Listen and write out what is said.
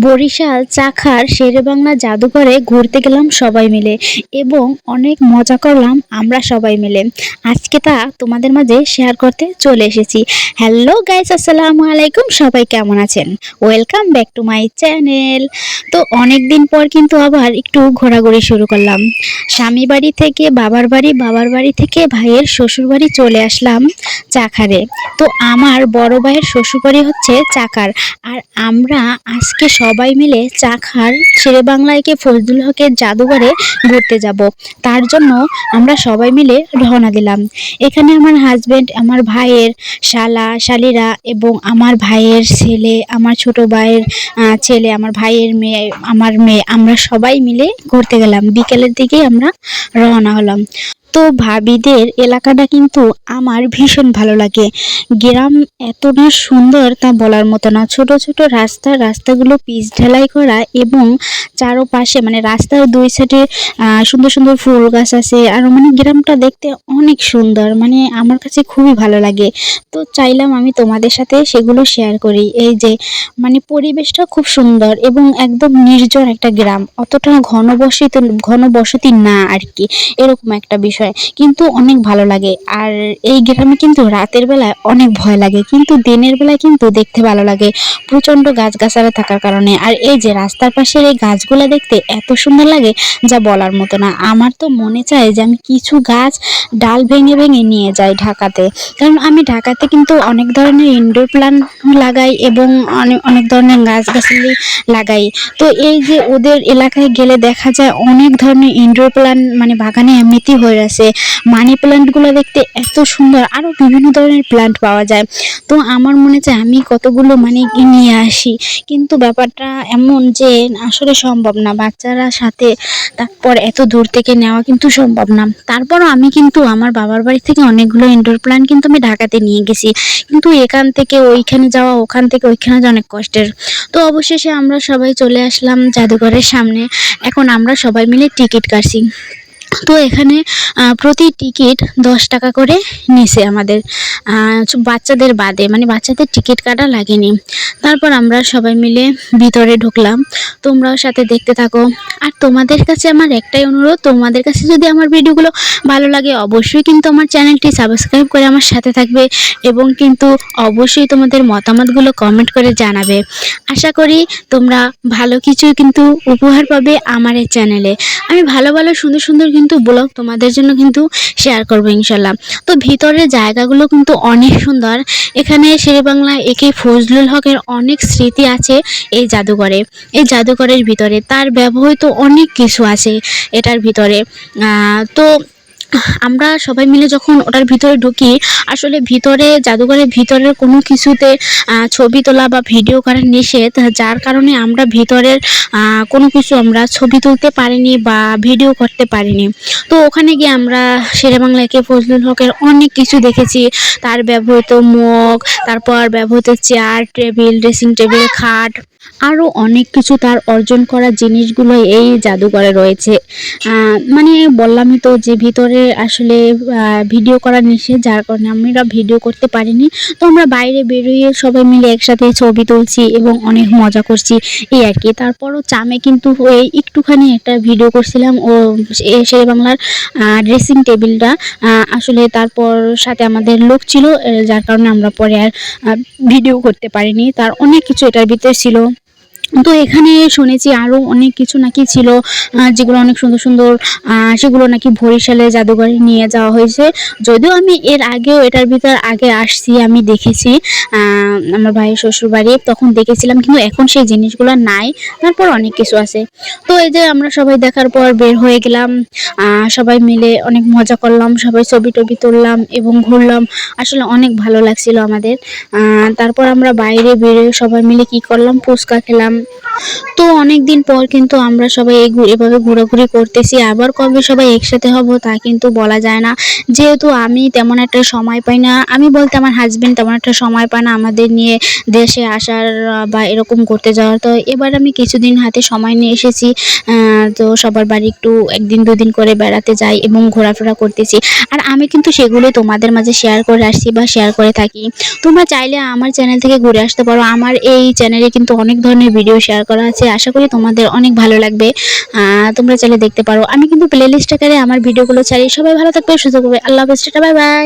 বরিশাল চাখার শেরেবাংলা জাদুঘরে ঘুরতে গেলাম সবাই মিলে এবং অনেক মজা করলাম আমরা সবাই মিলে। আজকে তা তোমাদের মাঝে শেয়ার করতে চলে এসেছি। হ্যালো গাইস, আসসালামু আলাইকুম, সবাই কেমন আছেন? Welcome back to my channel. তো অনেক দিন পর কিন্তু আবার একটু ঘোরাঘুরি শুরু করলাম। স্বামী বাড়ি থেকে বাবার বাড়ি, বাবার বাড়ি থেকে ভাইয়ের শ্বশুর বাড়ি চলে আসলাম চাখারে। তো আমার বড় ভাইয়ের শ্বশুর বাড়ি হচ্ছে চাকার। আর আমরা আজকে সবাই মিলে চাখার শেরেবাংলা ফজলুল হকের জাদুঘরে ঘুরতে যাব। তার জন্য আমরা সবাই মিলে রওনা দিলাম। এখানে আমার হাজবেন্ড, আমার ভাইয়ের শালা শালিরা এবং আমার ভাইয়ের ছেলে, আমার ছোট ভাইয়ের ছেলে, আমার ভাইয়ের মেয়ে, আমার মেয়ে, আমরা সবাই মিলে ঘুরতে গেলাম। বিকেলের দিকে আমরা রওনা হলাম। তো ভাবিদের এলাকাটা কিন্তু আমার ভীষণ ভালো লাগে। গ্রাম এতটা সুন্দর তা বলার মতো না। ছোট ছোট রাস্তাগুলো পিচ ঢালাই করা এবং চারপাশে মানে রাস্তার দুই সাইডে সুন্দর সুন্দর ফুল গাছ আছে। আর মানে গ্রামটা দেখতে অনেক সুন্দর, মানে আমার কাছে খুবই ভালো লাগে। তো চাইলাম আমি তোমাদের সাথে সেগুলো শেয়ার করি। এই যে মানে পরিবেশটা খুব সুন্দর এবং একদম নির্জন একটা গ্রাম, অতটা ঘনবসতি না আর কি, এরকম একটা বিষয়, কিন্তু অনেক ভালো লাগে। আর এই গ্রামে কিন্তু রাতের বেলায় অনেক ভয় লাগে, কিন্তু দিনের বেলায় কিন্তু দেখতে ভালো লাগে প্রচন্ড গাছগাছালি থাকার কারণে। আর এই যে রাস্তার পাশের এই গাছগুলো দেখতে এত সুন্দর লাগে যা বলার মতো না। আমার তো মনে চায় যে আমি কিছু গাছ ডাল ভেঙে ভেঙে নিয়ে যাই ঢাকাতে, কারণ আমি ঢাকাতে কিন্তু অনেক ধরনের ইনডোর প্ল্যান্ট লাগাই এবং অনেক অনেক ধরনের গাছগাছালি লাগাই। তো এই যে ওদের এলাকায় গেলে দেখা যায় অনেক ধরনের ইনডোর প্ল্যান্ট মানে বাগানে এমনিতেই হয়ে আছে। মানি প্ল্যান্টগুলো দেখতে এত সুন্দর, আরও বিভিন্ন ধরনের প্ল্যান্ট পাওয়া যায়। তো আমার মনে চায় আমি কতগুলো মানে নিয়ে আসি, কিন্তু ব্যাপারটা এমন যে আসলে সম্ভব না, বাচ্চারা সাথে, তারপর এত দূর থেকে নেওয়া কিন্তু সম্ভব না। তারপরও আমি কিন্তু আমার বাবার বাড়ি থেকে অনেকগুলো ইনডোর প্ল্যান্ট কিন্তু আমি ঢাকাতে নিয়ে গেছি, কিন্তু এখান থেকে ওইখানে যাওয়া, ওখান থেকে ওইখানে যাওয়া অনেক কষ্টের। তো অবশেষে আমরা সবাই চলে আসলাম জাদুঘরের সামনে। এখন আমরা সবাই মিলে টিকিট কাটছি। তো এখানে প্রতি টিকিট 10 টাকা করে নিছে আমাদের, বাচ্চাদের বাদে, মানে বাচ্চাদের টিকিট কাটা লাগেনি। তারপর আমরা সবাই মিলে ভিতরে ঢুকলাম। তোমরাও সাথে দেখতে থাকো। আর তোমাদের কাছে আমার একটাই অনুরোধ, তোমাদের কাছে যদি আমার ভিডিওগুলো ভালো লাগে অবশ্যই কিন্তু আমার চ্যানেলটি সাবস্ক্রাইব করে আমার সাথে থাকবে এবং কিন্তু অবশ্যই তোমাদের মতামতগুলো কমেন্ট করে জানাবে। আশা করি তোমরা ভালো কিছু কিন্তু উপহার পাবে আমার এই চ্যানেলে। আমি ভালো ভালো সুন্দর সুন্দর কিন্তু ব্লগ তোমাদের জন্য কিন্তু শেয়ার করবো ইনশাল্লাহ। তো ভিতরের জায়গাগুলো কিন্তু অনেক সুন্দর। এখানে শেরেবাংলা ফজলুল হকের অনেক স্মৃতি আছে এই জাদুঘরে। এই জাদুঘরের ভিতরে তার ব্যবহৃত অনেক কিছু আছে এটার ভিতরে। তো আমরা সবাই মিলে যখন ওটার ভিতরে ঢুকি, আসলে ভিতরে জাদুঘরের ভিতরের কোনো কিছুতে ছবি তোলা বা ভিডিও করা নিষেধ, যার কারণে আমরা ভিতরের কোনো কিছু আমরা ছবি তুলতে পারিনি বা ভিডিও করতে পারিনি। তো ওখানে গিয়ে আমরা শেরেবাংলা ফজলুল হকের অনেক কিছু দেখেছি। তার ব্যবহৃত মগ, তারপর ব্যবহৃত চেয়ার টেবিল, ড্রেসিং টেবিল, খাট, আরও অনেক কিছু তার অর্জন করা জিনিসগুলো এই জাদুঘরে রয়েছে। মানে বললামই তো যে ভিতরে আসলে ভিডিও করা নিষেধ, যার কারণে আমরা ভিডিও করতে পারিনি। তো আমরা বাইরে বেরিয়ে সবাই মিলে একসাথে ছবি তুলছি এবং অনেক মজা করছি এই আর কি। তারপরও চামে কিন্তু ওই একটুখানি একটা ভিডিও করছিলাম ও শেরেবাংলার ড্রেসিং টেবিলটা। আসলে তারপর সাথে আমাদের লোক ছিল, যার কারণে আমরা পরে আর ভিডিও করতে পারিনি। তার অনেক কিছু এটার ভিতরে ছিল। তো এখানে শুনেছি আরও অনেক কিছু নাকি ছিল যেগুলো অনেক সুন্দর সুন্দর, সেগুলো নাকি বরিশালে জাদুঘরে নিয়ে যাওয়া হয়েছে। যদিও আমি এর আগেও এটার ভিতর আগে আসছি, আমি দেখেছি আমার ভাইয়ের শ্বশুর বাড়ি, তখন দেখেছিলাম, কিন্তু এখন সেই জিনিসগুলো নাই। তারপর অনেক কিছু আছে। তো এই যে আমরা সবাই দেখার পর বের হয়ে গেলাম, সবাই মিলে অনেক মজা করলাম, সবাই ছবি টবি তুললাম এবং ঘুরলাম। আসলে অনেক ভালো লাগছিল আমাদের। তারপর আমরা বাইরে বেরিয়ে সবাই মিলে কি করলাম, ফুচকা খেলাম। তো অনেক দিন পর কিন্তু আমরা সবাই এভাবে ঘোরাঘুরি করতেছি। আবার কবে সবাই একসাথে হব তা কিন্তু বলা যায় না, যেহেতু আমি তেমন একটা সময় পাই না, আমি বলতে আমার হাজবেন্ড তেমন একটা সময় পায় না আমাদের নিয়ে দেশে আসার বা এরকম করতে যাওয়ার। তো এবার আমি কিছুদিন হাতে সময় নিয়ে এসেছি। তো সবার বাড়ি একটু একদিন দুদিন করে বেড়াতে যাই এবং ঘোরাফেরা করতেছি। আর আমি কিন্তু সেগুলো তোমাদের মাঝে শেয়ার করে আসছি বা শেয়ার করে থাকি। তোমরা চাইলে আমার চ্যানেল থেকে ঘুরে আসতে পারো। আমার এই চ্যানেলে কিন্তু অনেক ধরনের ভিডিও শেয়ার করা আছে, আশা করি তোমাদের অনেক ভালো লাগবে। তোমরা চাইলে দেখতে পারো। আমি কিন্তু প্লে লিস্ট আকারে আমার ভিডিওগুলো ছাড়ি। সবাই ভালো থাকবে, সুস্থ থাকবে। আল্লাহ হাফেজ, টাটা, বাই বাই।